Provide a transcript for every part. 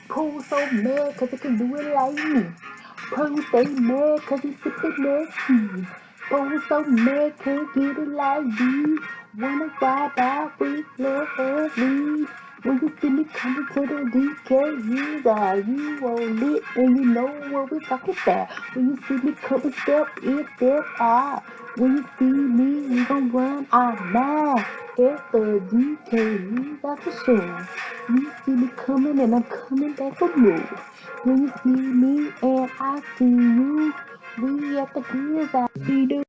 Pooh so mad cause he can do it like me. Pooh stay mad cause he sippin' that tea. Pooh so mad can't get it like me. Wanna ride out with lovely. When you see me coming to the DKHizouse, you all lit and you know what we're talking about. When you see me coming, step in, step out. When you see me, we gon' run our mile. It's the DKHizouse for sure. You see me coming and I'm coming back for more. When you see me and I see you, we at the biz out. We do.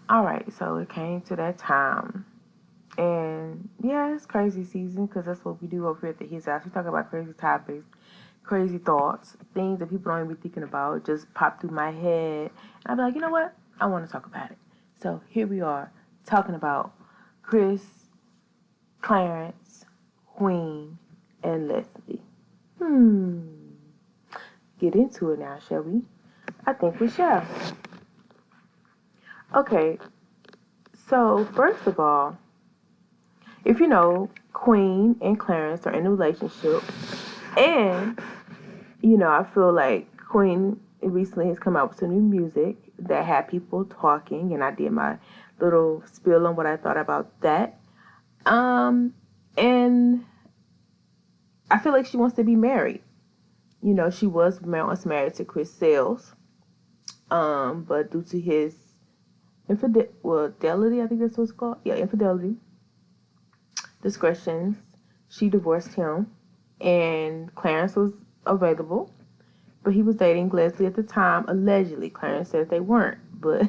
Alright, so it came to that time. And yeah, it's crazy season because that's what we do over here at the His House. We talk about crazy topics, crazy thoughts, things that people don't even be thinking about just pop through my head. And I'll be like, you know what? I want to talk about it. So here we are talking about Chris, Clarence, Queen, and Leslie. Get into it now, shall we? I think we shall. Okay, so first of all, if you know, Queen and Clarence are in a relationship, and I feel like Queen recently has come out with some new music that had people talking, and I did my little spiel on what I thought about that. And I feel like she wants to be married. She was once married to Chris Sales, but due to his infidelity, I think that's what it's called. Yeah, infidelity, discretions, she divorced him, and Clarence was available, but he was dating Leslie at the time. Allegedly, Clarence said they weren't, but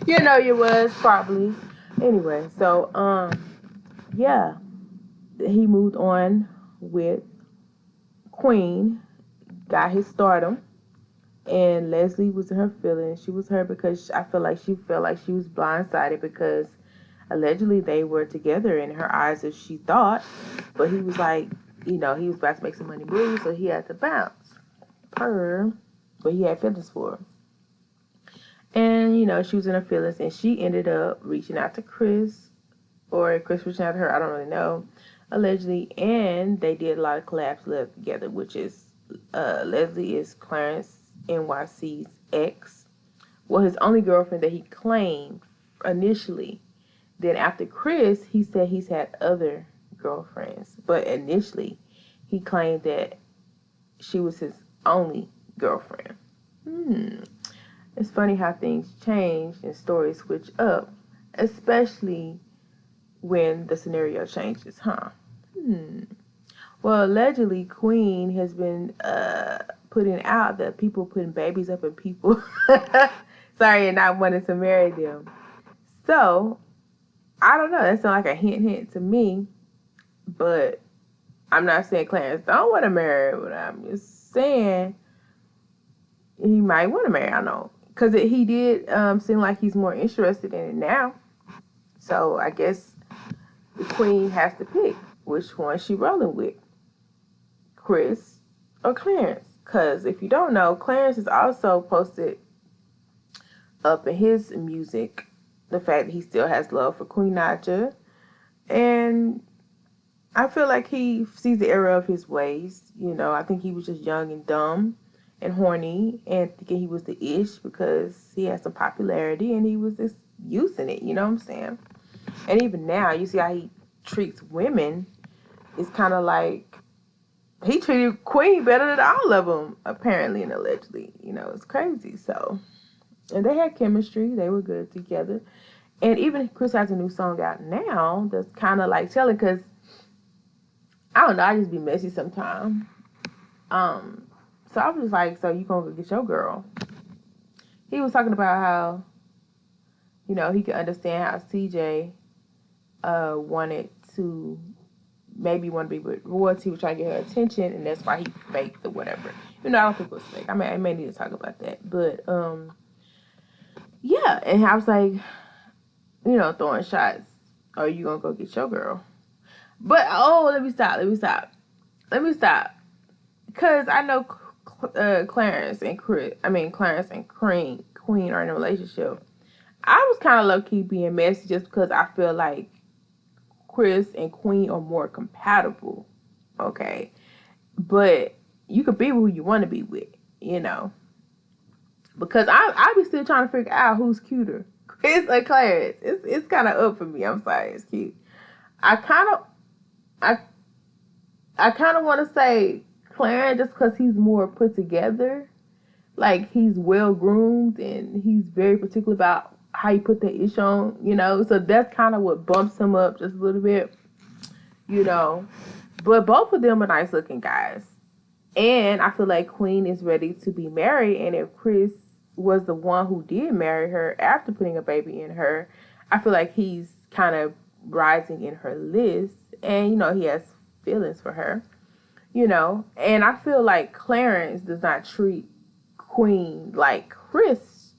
you was probably. Anyway, so yeah, he moved on with Queen, got his stardom, and Leslie was in her feelings. She was hurt because I feel like she felt like she was blindsided because allegedly they were together in her eyes as she thought, but he was like, he was about to make some money moves, so he had to bounce her, but he had feelings for her. And, she was in her feelings, and she ended up reaching out to Chris, or Chris reaching out to her, I don't really know, allegedly, and they did a lot of collabs live together, which is, Leslie is Clarence NYC's ex, well, his only girlfriend that he claimed initially. Then after Chris, he said he's had other girlfriends, but initially, he claimed that she was his only girlfriend. It's funny how things change and stories switch up, especially when the scenario changes, huh? Well, allegedly, Queen has been putting out that people putting babies up in people. Sorry, and not wanting to marry them. So, I don't know. That sounds like a hint to me. But I'm not saying Clarence don't want to marry her, but I'm just saying he might want to marry. I know. Because he did seem like he's more interested in it now. So I guess the Queen has to pick which one she rolling with, Chris or Clarence. Because if you don't know, Clarence has also posted up in his music the fact that he still has love for Queen Naja. And I feel like he sees the error of his ways. I think he was just young and dumb and horny and thinking he was the ish because he had some popularity and he was just using it, you know what I'm saying? And even now, you see how he treats women. It's kind of like he treated Queen better than all of them, apparently and allegedly. It's crazy. So, and they had chemistry. They were good together. And even Chris has a new song out now that's kind of like telling, because I don't know, I just be messy sometimes. So I was just like, so you gonna go get your girl? He was talking about how, he could understand how CJ wanted to maybe want to be with royalty, was trying to get her attention, and that's why he faked or whatever. I don't think it was fake. I may need to talk about that, but yeah. And I was like, throwing shots. Are you gonna go get your girl? But let me stop. Because I know Clarence and Queen are in a relationship. I was kind of low-key being messy just because I feel like Chris and Queen are more compatible. Okay. But you could be who you want to be with, you know. Because I be still trying to figure out who's cuter, Chris or Clarence. It's kind of up for me. I'm sorry, it's cute. I kind of I I kind of want to say Clarence just because he's more put together. Like he's well groomed and he's very particular about how you put that ish on, you know. So that's kind of what bumps him up just a little bit, you know. But both of them are nice looking guys. And I feel like Queen is ready to be married. And if Chris was the one who did marry her after putting a baby in her, I feel like he's kind of rising in her list. And, you know, he has feelings for her, you know. And I feel like Clarence does not treat Queen like Chris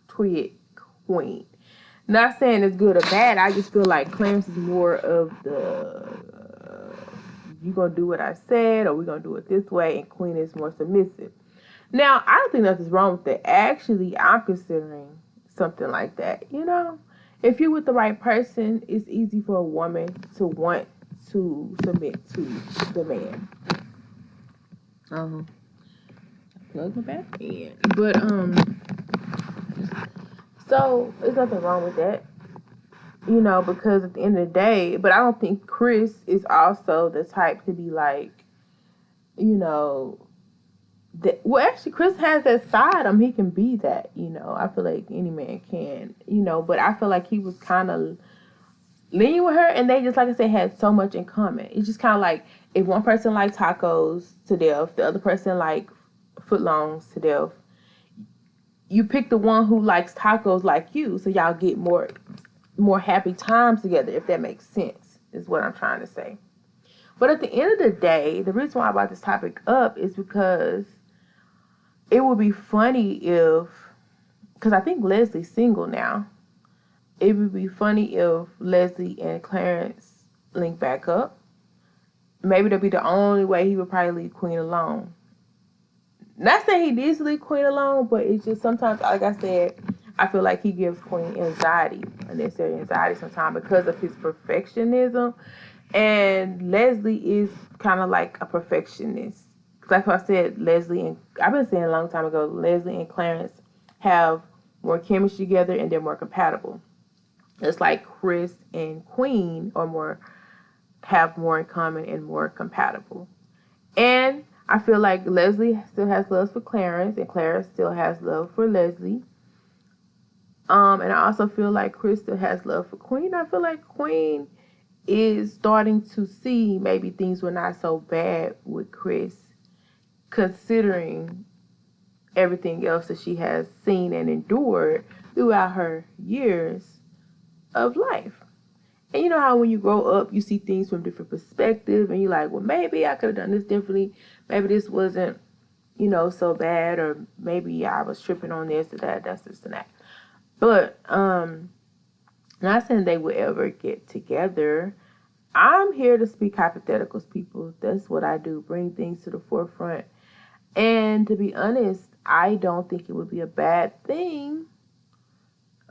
treated Queen. Not saying it's good or bad. I just feel like Clarence is more of the you gonna do what I said or we're gonna do it this way, and Queen is more submissive. Now, I don't think nothing's wrong with it. Actually, I'm considering something like that. You know, if you're with the right person, it's easy for a woman to want to submit to the man. Plug my back in. But so there's nothing wrong with that. You know, because at the end of the day, but I don't think Chris is also the type to be like, you know, that, well, actually, Chris has that side. He can be that, you know. I feel like any man can, you know, but I feel like he was kind of leaning with her, and they just, like I said, had so much in common. It's just kind of like if one person liked tacos to death, the other person liked footlongs to death. You pick the one who likes tacos like you, so y'all get more happy times together, if that makes sense, is what I'm trying to say. But at the end of the day, the reason why I brought this topic up is because it would be funny if, because I think Leslie's single now, it would be funny if Leslie and Clarence link back up. Maybe that'd be the only way he would probably leave Queen alone. Not saying he needs to leave Queen alone, but it's just sometimes, like I said, I feel like he gives Queen anxiety, unnecessary anxiety sometimes because of his perfectionism. And Leslie is kind of like a perfectionist. Like I said, Leslie and, I've been saying a long time ago, Leslie and Clarence have more chemistry together and they're more compatible. It's like Chris and Queen have more in common and more compatible. And I feel like Leslie still has love for Clarence and Clarence still has love for Leslie. And I also feel like Chris still has love for Queen. I feel like Queen is starting to see maybe things were not so bad with Chris, considering everything else that she has seen and endured throughout her years of life. And you know how when you grow up, you see things from different perspectives, and you're like, well, maybe I could have done this differently. Maybe this wasn't, you know, so bad, or maybe I was tripping on this or that, that's this and that. But not saying they would ever get together. I'm here to speak hypotheticals, people. That's what I do, bring things to the forefront. And to be honest, I don't think it would be a bad thing.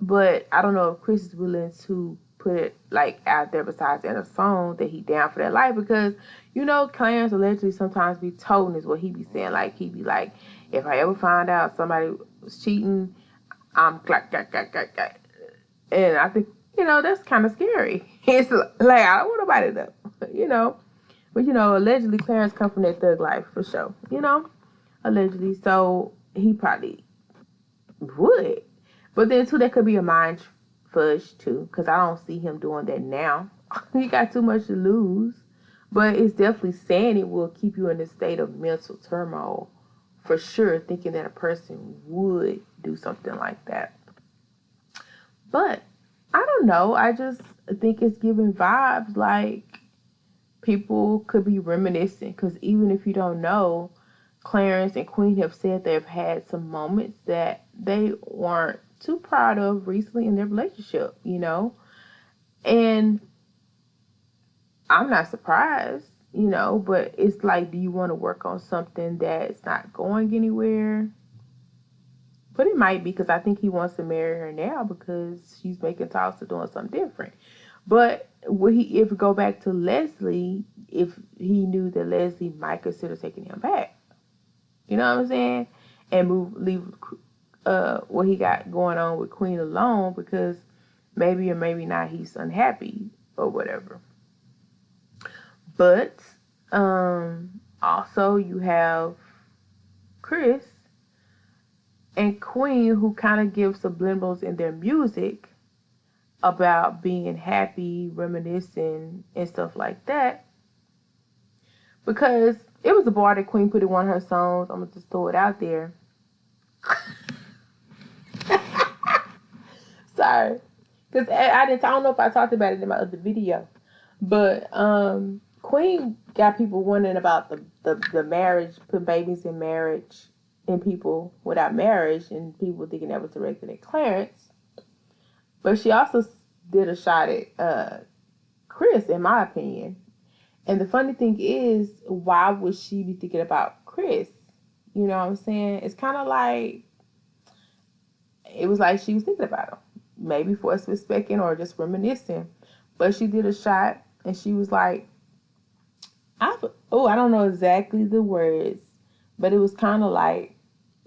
But I don't know if Chris is willing to put it like out there besides in a song that he down for that life, because you know Clarence allegedly sometimes be toting is what he be saying. Like he be like, if I ever find out somebody was cheating, I'm clack. And I think, you know, that's kind of scary. It's like, I don't want nobody to know, you know. But, you know, allegedly Clarence come from that thug life for sure, you know, allegedly. So he probably would. But then, too, that could be a mind fudge, too, because I don't see him doing that now. He got too much to lose. But it's definitely saying it will keep you in a state of mental turmoil for sure, thinking that a person would do something like that. But I don't know. I just think it's giving vibes like people could be reminiscing. Because even if you don't know, Clarence and Queen have said they've had some moments that they weren't too proud of recently in their relationship, you know. And I'm not surprised, you know. But it's like, do you want to work on something that's not going anywhere? But it might be because I think he wants to marry her now because she's making talks of doing something different. But would he ever go back to Leslie if he knew that Leslie might consider taking him back? You know what I'm saying? And leave what he got going on with Queen alone because maybe or maybe not he's unhappy or whatever. But also you have Chris and Queen who kind of give subliminals in their music about being happy, reminiscing, and stuff like that. Because it was a bar that Queen put in one of her songs. I'm going to just throw it out there. Sorry. Because I don't know if I talked about it in my other video. But Queen got people wondering about the marriage, putting babies in marriage, and people without marriage, and people thinking that was directed at Clarence. But she also did a shot at Chris, in my opinion. And the funny thing is, why would she be thinking about Chris? You know what I'm saying? It's kind of like, it was like she was thinking about him. Maybe for us respecting or just reminiscing. But she did a shot and she was like, I don't know exactly the words, but it was kind of like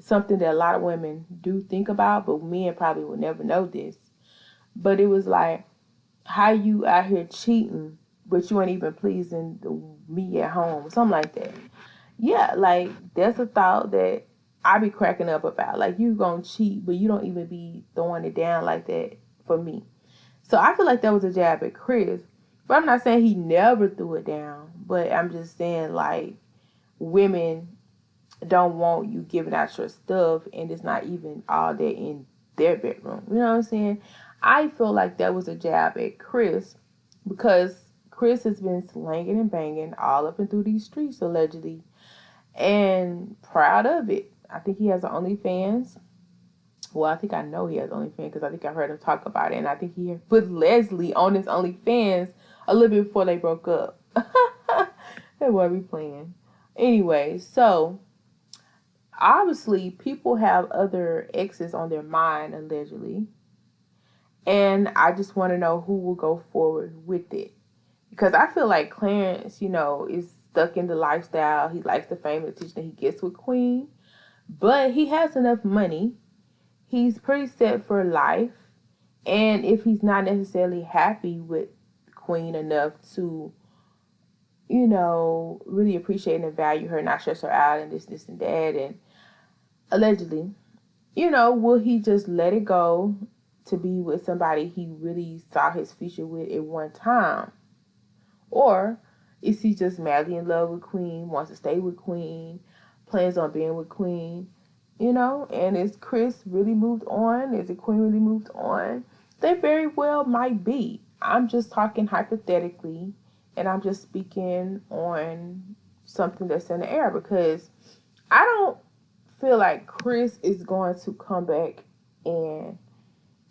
something that a lot of women do think about, but men probably would never know this. But it was like, how you out here cheating, but you ain't even pleasing me at home, something like that. Yeah, like that's a thought that I be cracking up about. Like, you gonna cheat, but you don't even be throwing it down like that for me. So I feel like that was a jab at Chris. But I'm not saying he never threw it down. But I'm just saying, like, women don't want you giving out your stuff and it's not even all that in their bedroom. You know what I'm saying? I feel like that was a jab at Chris because Chris has been slanging and banging all up and through these streets, allegedly, and proud of it. I think he has an OnlyFans. Well, I think I know he has OnlyFans because I think I heard him talk about it, and I think he put Leslie on his OnlyFans a little bit before they broke up. That boy be playing. Anyway, so obviously people have other exes on their mind, allegedly. And I just want to know who will go forward with it. Because I feel like Clarence, is stuck in the lifestyle. He likes the fame and attention that he gets with Queen. But he has enough money. He's pretty set for life. And if he's not necessarily happy with Queen enough to, really appreciate and value her, not stress her out and this and that, and allegedly, will he just let it go to be with somebody he really saw his future with at one time? Or is he just madly in love with Queen, wants to stay with Queen, plans on being with Queen, And is Chris really moved on? Is it Queen really moved on? They very well might be. I'm just talking hypothetically, and I'm just speaking on something that's in the air because I don't feel like Chris is going to come back and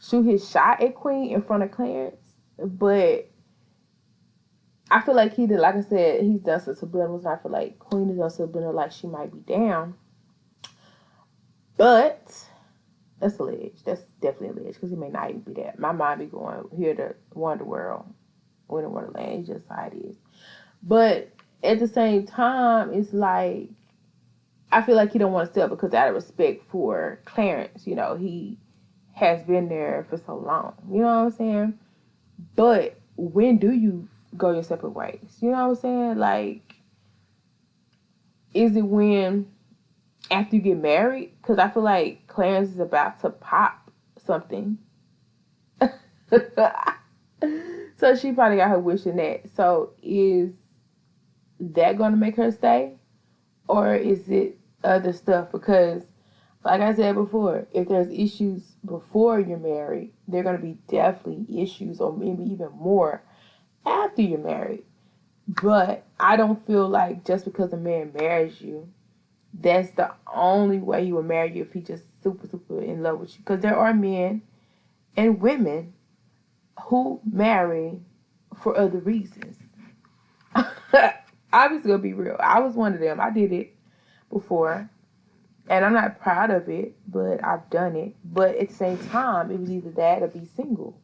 shoot his shot at Queen in front of Clarence, but I feel like he did, like I said, he's done some subliminals, and I feel like Queen is done subliminal, like she might be down. But that's alleged. That's definitely alleged because it may not even be that. My mind be going here to Wonder World, Winter Wonderland. It's just how it is. But at the same time, it's like I feel like he don't want to sell because out of respect for Clarence, he has been there for so long. You know what I'm saying? But when do you go your separate ways? You know what I'm saying? Like, is it when after you get married? Because I feel like Clarence is about to pop something. So she probably got her wish in that. So is that going to make her stay? Or is it other stuff? Because like I said before, if there's issues before you're married, there are going to be definitely issues or maybe even more after you're married. But I don't feel like just because a man marries you, that's the only way he will marry you if he just super, super in love with you. Because there are men and women who marry for other reasons. I'm just going to be real. I was one of them. I did it before. And I'm not proud of it, but I've done it. But at the same time, it was either that or be single.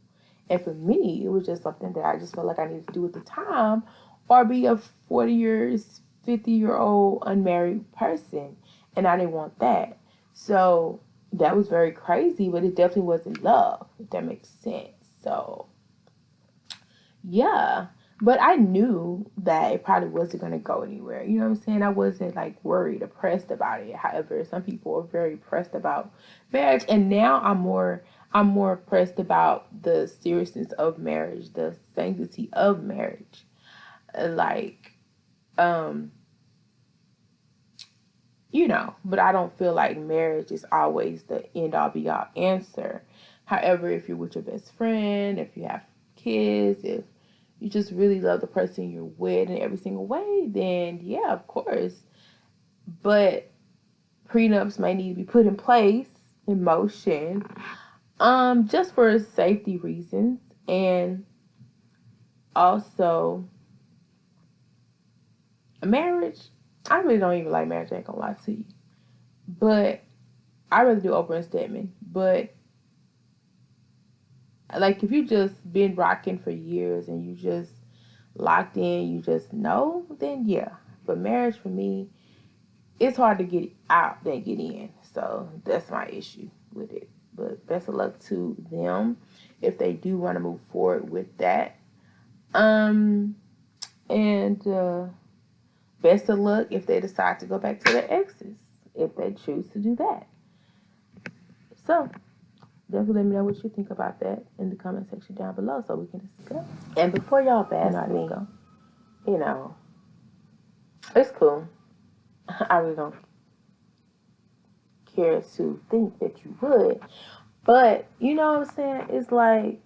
And for me, it was just something that I just felt like I needed to do at the time, or be a 40 years, 50-year-old unmarried person. And I didn't want that. So that was very crazy, but it definitely wasn't love, if that makes sense. So yeah. But I knew that it probably wasn't going to go anywhere. You know what I'm saying? I wasn't like worried or pressed about it. However, some people are very pressed about marriage, and now I'm more pressed about the seriousness of marriage, the sanctity of marriage. Like um but I don't feel like marriage is always the end all be all answer. However, if you're with your best friend, if you have kids, if you just really love the person you're with in every single way, then yeah, of course. But prenups may need to be put in place, in motion, just for safety reasons. And also, a marriage, I really don't even like marriage, I ain't gonna lie to you. But I rather do Oprah and Stedman. But like, if you just been rocking for years and you just locked in, you just know, then yeah. But marriage for me, it's hard to get out than get in. So that's my issue with it. But best of luck to them if they do want to move forward with that. And best of luck if they decide to go back to their exes, if they choose to do that. So definitely let me know what you think about that in the comment section down below so we can discuss. And before y'all bash me, it's cool. I really don't care to think that you would. But you know what I'm saying? It's like,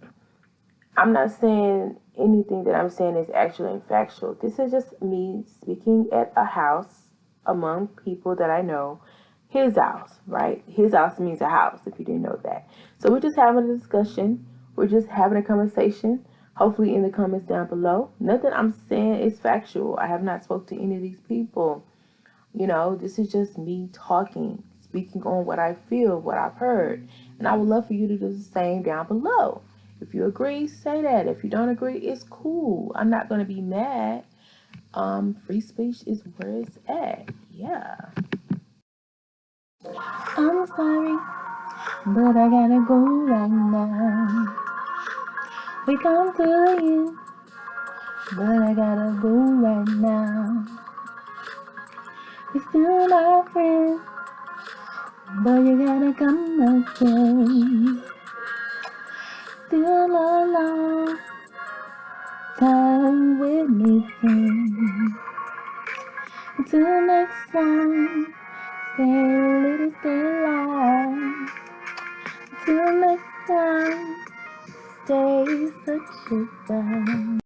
I'm not saying anything that I'm saying is actually factual. This is just me speaking at a house among people that I know. His house, right? His house means a house, if you didn't know that. So we're just having a discussion. We're just having a conversation. Hopefully in the comments down below. Nothing I'm saying is factual. I have not spoke to any of these people. This is just me talking, speaking on what I feel, what I've heard. And I would love for you to do the same down below. If you agree, say that. If you don't agree, it's cool. I'm not going to be mad. Free speech is where it's at. Yeah. I'm sorry, but I gotta go right now. We come to the end, but I gotta go right now. You're still my friend, but you gotta come again. Still a long time with me, friend. Until next time, stay a little, stay alive. Until next time, stay such a guy.